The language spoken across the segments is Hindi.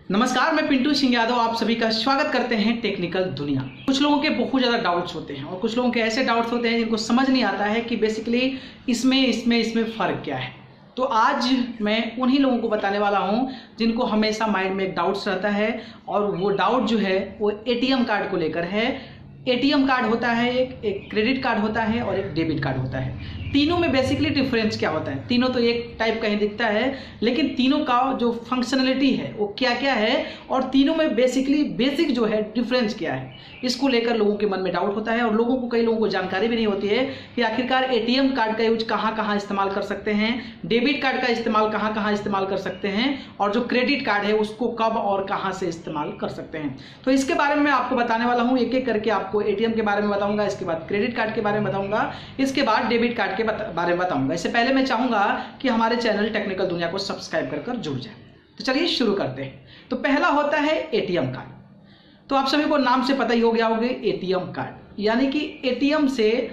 नमस्कार, मैं पिंटू सिंह यादव आप सभी का स्वागत करते हैं टेक्निकल दुनिया। कुछ लोगों के बहुत ज़्यादा डाउट्स होते हैं और कुछ लोगों के ऐसे डाउट्स होते हैं जिनको समझ नहीं आता है कि बेसिकली इसमें फ़र्क क्या है। तो आज मैं उन्हीं लोगों को बताने वाला हूं जिनको हमेशा माइंड में एक डाउट्स रहता है और वो डाउट जो है वो एटीएम कार्ड को लेकर है। एटीएम कार्ड होता है, एक क्रेडिट कार्ड होता है और एक डेबिट कार्ड होता है। तीनों में बेसिकली डिफरेंस क्या होता है? तीनों तो एक टाइप का ही दिखता है, लेकिन तीनों का जो फंक्शनलिटी है वो क्या क्या है और तीनों में बेसिकली बेसिक जो है डिफरेंस क्या है, इसको लेकर लोगों के मन में डाउट होता है। और लोगों को, कई लोगों को जानकारी भी नहीं होती है कि आखिरकार एटीएम कार्ड का यूज कहाँ कहाँ इस्तेमाल कर सकते हैं, डेबिट कार्ड का इस्तेमाल कहाँ कहाँ इस्तेमाल कर सकते हैं और जो क्रेडिट कार्ड है उसको कब और कहाँ से इस्तेमाल कर सकते हैं। तो इसके बारे में मैं आपको बताने वाला हूँ, एक एक करके आपको एटीएम के बारे में बताऊंगा, इसके बाद क्रेडिट कार्ड के बारे में बताऊंगा, इसके बाद डेबिट कार्ड के बारे में बताऊंगा। इससे पहले मैं चाहूंगा कि हमारे चैनल टेक्निकल दुनिया को सब्सक्राइब कर जुड़ जाए। तो चलिए शुरू करते हैं। तो पहला होता है एटीएम कार्ड। तो आप सभी को नाम से पता ही हो गया होगा, एटीएम कार्ड यानी कि एटीएम से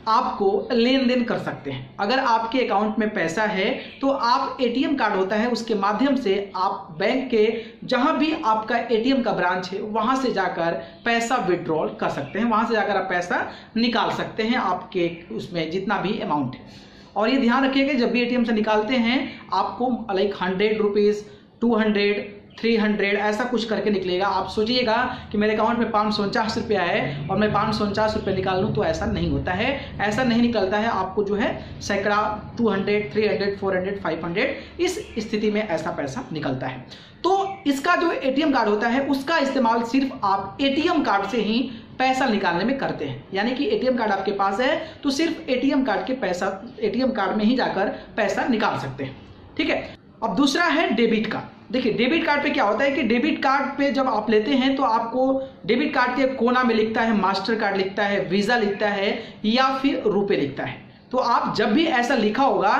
आपको लेन देन कर सकते हैं। अगर आपके अकाउंट में पैसा है तो आप एटीएम कार्ड होता है, उसके माध्यम से आप बैंक के जहां भी आपका एटीएम का ब्रांच है वहां से जाकर पैसा विड्रॉल कर सकते हैं, वहां से जाकर आप पैसा निकाल सकते हैं, आपके उसमें जितना भी अमाउंट है। और ये ध्यान रखिएगा, जब भी एटीएम से निकालते हैं आपको लाइक 100 रुपीज़, 200, 300 ऐसा कुछ करके निकलेगा। आप सोचिएगा कि मेरे अकाउंट में 549 रुपया है और मैं 549 रुपये निकाल लूँ, तो ऐसा नहीं होता है, ऐसा नहीं निकलता है। आपको जो है सैकड़ा 200, 300, 400, 500 इस स्थिति में ऐसा पैसा निकलता है। तो इसका जो एटीएम कार्ड होता है उसका इस्तेमाल सिर्फ आप एटीएम कार्ड से ही पैसा निकालने में करते हैं। यानी कि एटीएम कार्ड आपके पास है तो सिर्फ एटीएम कार्ड में ही जाकर पैसा निकाल सकते हैं, ठीक है। अब दूसरा है डेबिट कार्ड। देखिए, डेबिट कार्ड पे क्या होता है कि डेबिट कार्ड पे जब आप लेते हैं तो आपको डेबिट कार्ड के कोना में लिखता है मास्टर कार्ड लिखता है, वीज़ा लिखता है या फिर रुपए लिखता है। तो आप जब भी ऐसा लिखा होगा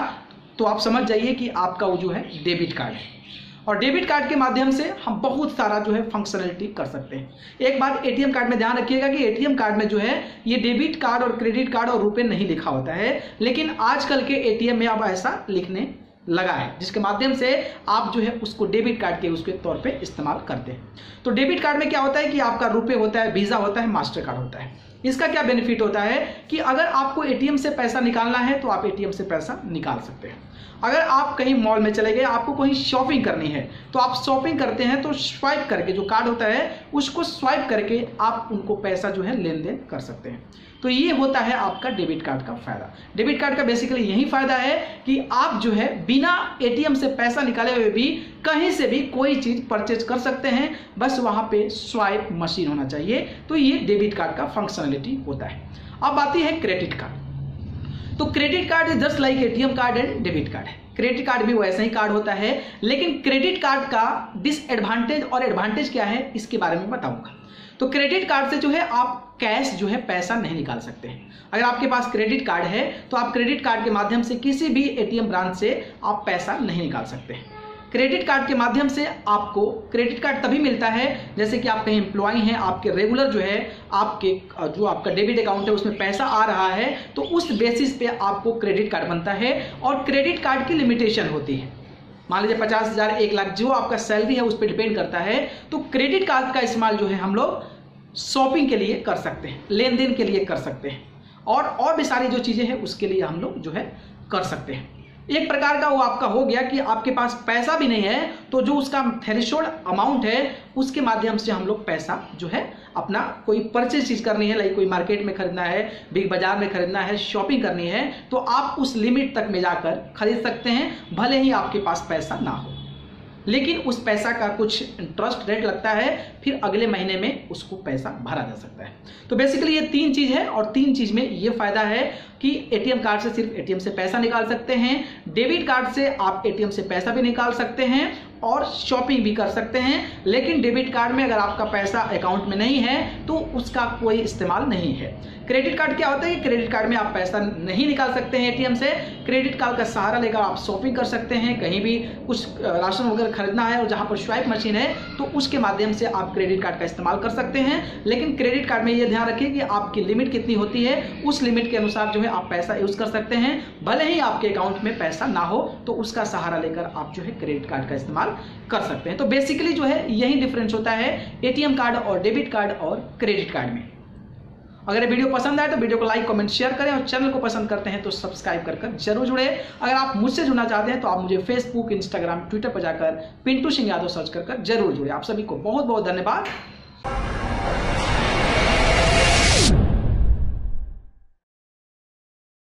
तो आप समझ जाइए कि आपका वो जो है डेबिट कार्ड है। और डेबिट कार्ड के माध्यम से हम बहुत सारा जो है फंक्शनलिटी कर सकते हैं। एक बात एटीएम कार्ड में ध्यान रखिएगा कि एटीएम कार्ड में जो है ये डेबिट कार्ड और क्रेडिट कार्ड और रुपए नहीं लिखा होता है, लेकिन आजकल के एटीएम में अब ऐसा लिखने लगा है, जिसके माध्यम से आप जो है उसको डेबिट कार्ड के उसके तौर पे इस्तेमाल करते हैं। तो डेबिट कार्ड में क्या होता है कि आपका रुपए होता है, वीज़ा होता है, मास्टर कार्ड होता है। इसका क्या बेनिफिट होता है कि अगर आपको एटीएम से पैसा निकालना है तो आप एटीएम से पैसा निकाल सकते हैं। अगर आप कहीं मॉल में चले गए, आपको कहीं शॉपिंग करनी है तो आप शॉपिंग करते हैं तो स्वाइप करके, जो कार्ड होता है उसको स्वाइप करके आप उनको पैसा जो है लेन देन कर सकते हैं। तो ये होता है आपका डेबिट कार्ड का फायदा। डेबिट कार्ड का बेसिकली यही फायदा है कि आप जो है बिना एटीएम से पैसा निकाले हुए भी कहीं से भी कोई चीज परचेज कर सकते हैं, बस वहां पे स्वाइप मशीन होना चाहिए। तो ये डेबिट कार्ड का फंक्शनलिटी होता है। अब आती है क्रेडिट कार्ड। तो credit card is just like ATM card and debit card है। क्रेडिट कार्ड भी वैसा ही कार्ड होता है, लेकिन क्रेडिट कार्ड का डिसएडवांटेज और एडवांटेज क्या है इसके बारे में बताऊंगा। तो क्रेडिट कार्ड से जो है आप कैश जो है पैसा नहीं निकाल सकते हैं। अगर आपके पास क्रेडिट कार्ड है तो आप क्रेडिट कार्ड के माध्यम से किसी भी एटीएम ब्रांच से आप पैसा नहीं निकाल सकते हैं। क्रेडिट कार्ड के माध्यम से आपको क्रेडिट कार्ड तभी मिलता है जैसे कि आप कहीं एम्प्लॉय हैं, आपके रेगुलर जो है आपका डेबिट अकाउंट है उसमें पैसा आ रहा है, तो उस बेसिस पे आपको क्रेडिट कार्ड बनता है। और क्रेडिट कार्ड की लिमिटेशन होती है, मान लीजिए 50,000, 1 लाख जो आपका सैलरी है उस पर डिपेंड करता है। तो क्रेडिट कार्ड का इस्तेमाल जो है हम लोग शॉपिंग के लिए कर सकते हैं, लेन देन के लिए कर सकते हैं और भी सारी जो चीज़ें हैं उसके लिए हम लोग जो है कर सकते हैं। एक प्रकार का वो आपका हो गया कि आपके पास पैसा भी नहीं है तो जो उसका थ्रेशोल्ड अमाउंट है उसके माध्यम से हम लोग पैसा जो है अपना कोई परचेज चीज करनी है, लाइक कोई मार्केट में खरीदना है, बिग बाजार में खरीदना है, शॉपिंग करनी है, तो आप उस लिमिट तक में जाकर खरीद सकते हैं, भले ही आपके पास पैसा ना हो, लेकिन उस पैसा का कुछ इंटरेस्ट रेट लगता है, फिर अगले महीने में उसको पैसा भरा जा सकता है। तो बेसिकली ये 3 चीज़ है और 3 चीज़ में ये फायदा है कि एटीएम कार्ड से सिर्फ एटीएम से पैसा निकाल सकते हैं, डेबिट कार्ड से आप एटीएम से पैसा भी निकाल सकते हैं और शॉपिंग भी कर सकते हैं। लेकिन डेबिट कार्ड में अगर आपका पैसा अकाउंट में नहीं है तो उसका कोई इस्तेमाल नहीं है। क्रेडिट कार्ड क्या होता है कि क्रेडिट कार्ड में आप पैसा नहीं निकाल सकते हैं एटीएम से, क्रेडिट कार्ड का सहारा लेकर आप शॉपिंग कर सकते हैं, कहीं भी कुछ राशन वगैरह खरीदना है और जहां पर स्वाइप मशीन है तो उसके माध्यम से आप क्रेडिट कार्ड का इस्तेमाल कर सकते हैं। लेकिन क्रेडिट कार्ड में ये ध्यान रखिए कि आपकी लिमिट कितनी होती है, उस लिमिट के अनुसार जो है आप पैसा यूज कर सकते हैं। भले ही आपके अकाउंट में पैसा ना हो तो उसका सहारा लेकर आप जो है क्रेडिट कार्ड का इस्तेमाल इस्तेमाल कर सकते हैं। तो बेसिकली जो है यही डिफरेंस होता है एटीएम कार्ड और डेबिट कार्ड और क्रेडिट कार्ड में। अगर ये वीडियो पसंद आए तो वीडियो को लाइक कमेंट शेयर करें और चैनल को पसंद करते हैं तो सब्सक्राइब कर जरूर जुड़े। अगर आप मुझसे जुड़ना चाहते हैं तो आप मुझे फेसबुक, इंस्टाग्राम, ट्विटर पर जाकर पिंटू सिंह यादव सर्च कर जरूर जुड़े। आप सभी को बहुत बहुत धन्यवाद।